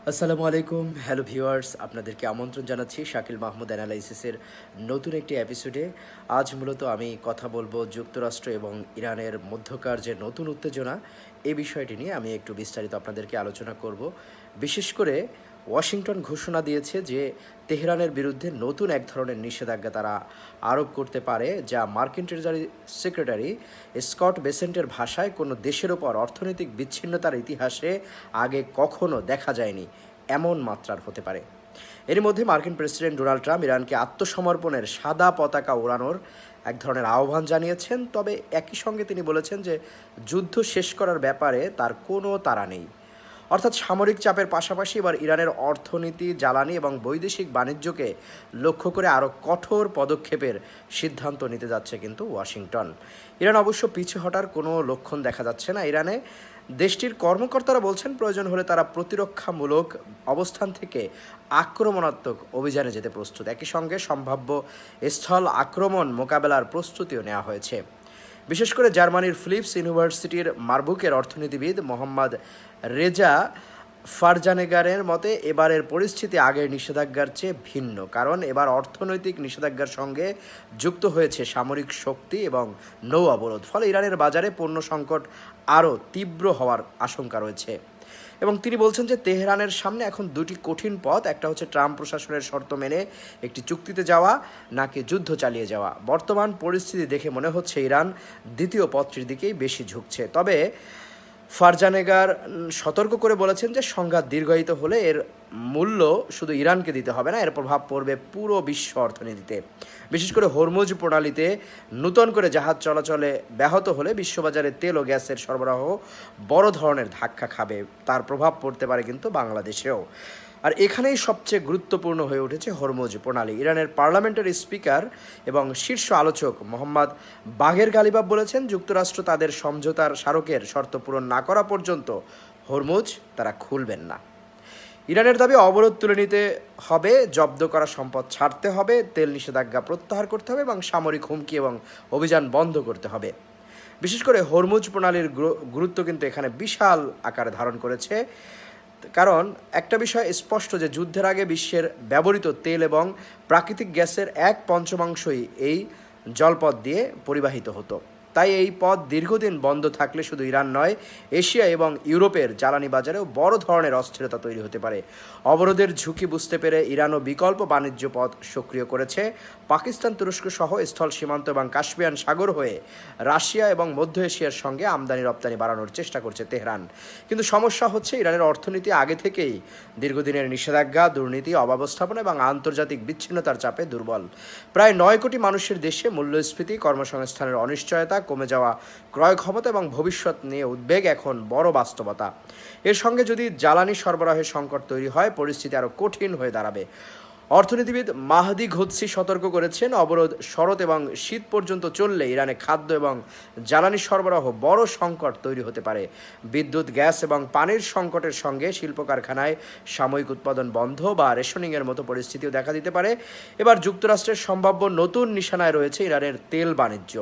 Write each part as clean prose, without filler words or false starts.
আসসালামু আলাইকুম, hello viewers, আপনাদেরকে আমন্ত্রণ জানাচ্ছি শাকিল মাহমুদ অ্যানালাইসিসের নতুন একটি এপিসোডে। আজ মূলত আমি কথা বলবো যুক্তরাষ্ট্র এবং ইরানের মধ্যকার যে নতুন উত্তেজনা, এই বিষয়টি নিয়ে আমি একটু বিস্তারিত আপনাদেরকে আলোচনা করব। বিশেষ করে ওয়াশিংটন ঘোষণা দিয়েছে যে তেহরানের বিরুদ্ধে নতুন এক ধরনের নিষেধাজ্ঞা তারা আরোপ করতে পারে, যা মার্কিন ট্রেজারি সেক্রেটারি স্কট বেসেন্টের ভাষায় কোনো দেশের ওপর অর্থনৈতিক বিচ্ছিন্নতার ইতিহাসে আগে কখনো দেখা যায়নি এমন মাত্রার হতে পারে। এর মধ্যে মার্কিন প্রেসিডেন্ট ডোনাল্ড ট্রাম্প ইরানকে আত্মসমর্পণের সাদা পতাকা ওড়ানোর এক ধরনের আহ্বান জানিয়েছেন। তবে একই সঙ্গে তিনি বলেছেন যে যুদ্ধ শেষ করার ব্যাপারে তার কোনো তাড়া নেই। অর্থাৎ সামরিক চাপের পাশাপাশি এবার ইরানের অর্থনীতি, জ্বালানি এবং বৈদেশিক বাণিজ্যকে লক্ষ্য করে আরও কঠোর পদক্ষেপের সিদ্ধান্ত নিতে যাচ্ছে কিন্তু ওয়াশিংটন। ইরান অবশ্য পিছু হটার কোনো লক্ষণ দেখা যাচ্ছে না। ইরানে দেশটির কর্মকর্তারা বলছেন প্রয়োজন হলে তারা প্রতিরক্ষামূলক অবস্থান থেকে আক্রমণাত্মক অভিযানে যেতে প্রস্তুত। একই সঙ্গে সম্ভাব্য স্থল আক্রমণ মোকাবেলার প্রস্তুতিও নেওয়া হয়েছে। বিশেষ করে জার্মানির ফিলিপস ইউনিভার্সিটির মার্বুকের অর্থনীতিবিদ মোহাম্মদ রেজা ফারজানেগারের মতে এবারের পরিস্থিতি আগের নিষেধাজ্ঞার চেয়ে ভিন্ন, কারণ এবার অর্থনৈতিক নিষেধাজ্ঞার সঙ্গে যুক্ত হয়েছে সামরিক শক্তি এবং নৌ অবরোধ। ফলে ইরানের বাজারে পণ্য সংকট আরও তীব্র হওয়ার আশঙ্কা রয়েছে। এবং তিনি বলছেন যে তেহরানের সামনে এখন দুটি কঠিন পথ, একটা হচ্ছে ট্রাম্প প্রশাসনের শর্ত মেনে একটি চুক্তিতে যাওয়া, নাকি যুদ্ধ চালিয়ে যাওয়া। বর্তমান পরিস্থিতি দেখে মনে হচ্ছে ইরান দ্বিতীয় পথটির দিকেই বেশি ঝুঁকছে। তবে ফারজানেগার সতর্ক করে বলেছেন যে সংঘাত দীর্ঘায়িত হলে এর মূল্য শুধু ইরানকে দিতে হবে না, এর প্রভাব পড়বে পুরো বিশ্ব অর্থনীতিতে। বিশেষ করে হরমুজ প্রণালীতে নূতন করে জাহাজ চলাচলে ব্যাহত হলে বিশ্ববাজারে তেল ও গ্যাসের সরবরাহ বড় ধরনের ধাক্কা খাবে। তার প্রভাব পড়তে পারে কিন্তু বাংলাদেশেও। আর এখানেই সবচেয়ে গুরুত্বপূর্ণ হয়ে উঠেছে হরমুজ প্রণালী। ইরানের পার্লামেন্টের স্পিকার এবং শীর্ষ আলোচক মোহাম্মদ বাঘের গালিবাব বলেছেন যুক্তরাষ্ট্র তাদের সমঝোতার স্মারকের শর্ত পূরণ না করা পর্যন্ত হরমুজ তারা খুলবেন না। ইরানের দাবি অবরোধ তুলে নিতে হবে, জব্দ করা সম্পদ ছাড়তে হবে, তেল নিষেধাজ্ঞা প্রত্যাহার করতে হবে এবং সামরিক হুমকি এবং অভিযান বন্ধ করতে হবে। বিশেষ করে হরমুজ প্রণালীর গুরুত্ব কিন্তু এখানে বিশাল আকারে ধারণ করেছে। কারণ একটা বিষয় স্পষ্ট যে যুদ্ধের আগে বিশ্বের ব্যবহৃত তেল এবং প্রাকৃতিক গ্যাসের 1/5 এই জলপথ দিয়ে পরিবাহিত হতো। তাই এই পথ দীর্ঘদিন বন্ধ থাকলে শুধু ইরান নয়, এশিয়া এবং ইউরোপের জ্বালানি বাজারেও বড় ধরনের অস্থিরতা তৈরি হতে পারে। অবরোধের ঝুঁকি বুঝতে পেরে ইরানও বিকল্প বাণিজ্য পথ সক্রিয় করেছে। পাকিস্তান, তুরস্ক সহ স্থল সীমান্ত এবং কাস্পিয়ান সাগর হয়ে রাশিয়া এবং মধ্য এশিয়ার সঙ্গে আমদানি রপ্তানি বাড়ানোর চেষ্টা করছে তেহরান। কিন্তু সমস্যা হচ্ছে ইরানের অর্থনীতি আগে থেকেই দীর্ঘদিনের নিষেধাজ্ঞা, দুর্নীতি, অব্যবস্থাপনা এবং আন্তর্জাতিক বিচ্ছিন্নতার চাপে দুর্বল। প্রায় 9 কোটি মানুষের দেশে মূল্যস্ফীতি, কর্মসংস্থানের অনিশ্চয়তা, কমে যাওয়া ক্রয় ক্ষমতা এবং ভবিষ্যৎ নিয়ে উদ্বেগ এখন বড় বাস্তবতা। এর সঙ্গে যদি জ্বালানি সরবরাহের সংকট তৈরি হয়, পরিস্থিতি আরও কঠিন হয়ে দাঁড়াবে। অর্থনীতিবিদ মাহদি ঘুৎসি সতর্ক করেছেন, অবরোধ শরৎ এবং শীত পর্যন্ত চললে ইরানে খাদ্য এবং জ্বালানি সরবরাহ বড় সংকট তৈরি হতে পারে। বিদ্যুৎ, গ্যাস এবং পানির সংকটের সঙ্গে শিল্প কারখানায় সাময়িক উৎপাদন বন্ধ বা রেশনিংয়ের মতো পরিস্থিতিও দেখা দিতে পারে। এবার যুক্তরাষ্ট্রের সম্ভাব্য নতুন নিশানায় রয়েছে ইরানের তেল বাণিজ্য।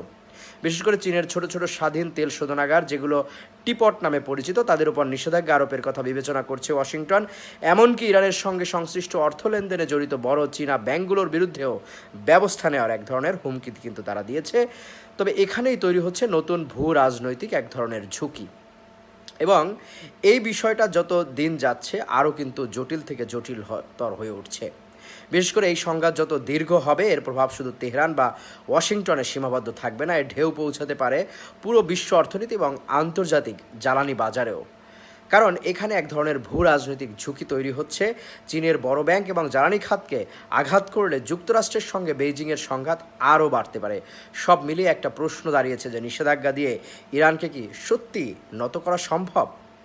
বিশেষ করে চীনের ছোট ছোট স্বাধীন তেল শোধনাগার, যেগুলো টিপট নামে পরিচিত, তাদের উপর নিষেধাজ্ঞা আরোপের কথা বিবেচনা করছে ওয়াশিংটন। এমনকি ইরানের সঙ্গে সংশ্লিষ্ট অর্থ লেনদেনে জড়িত বড় চীনা ব্যাংকগুলোর বিরুদ্ধেও ব্যবস্থা নেওয়ার এক ধরনের হুমকি কিন্তু তারা দিয়েছে। তবে এখানেই তৈরি হচ্ছে নতুন ভূ রাজনৈতিক এক ধরনের ঝুঁকি। এবং এই বিষয়টা যত দিন যাচ্ছে আরও কিন্তু জটিল থেকে জটিলতর হয়ে উঠছে। বিশেষ করে এই সংঘাত যত দীর্ঘ হবে, এর প্রভাব শুধু তেহরান বা ওয়াশিংটনে সীমাবদ্ধ থাকবে না, এর ঢেউ পৌঁছাতে পারে পুরো বিশ্ব অর্থনীতি এবং আন্তর্জাতিক জ্বালানি বাজারেও। কারণ এখানে এক ধরনের ভূ রাজনৈতিক ঝুঁকি তৈরি হচ্ছে। চীনের বড় ব্যাংক এবং জ্বালানি খাতকে আঘাত করলে যুক্তরাষ্ট্রের সঙ্গে বেইজিংয়ের সংঘাত আরও বাড়তে পারে। সব মিলিয়ে একটা প্রশ্ন দাঁড়িয়েছে যে নিষেধাজ্ঞা দিয়ে ইরানকে কি সত্যি নত করা সম্ভব?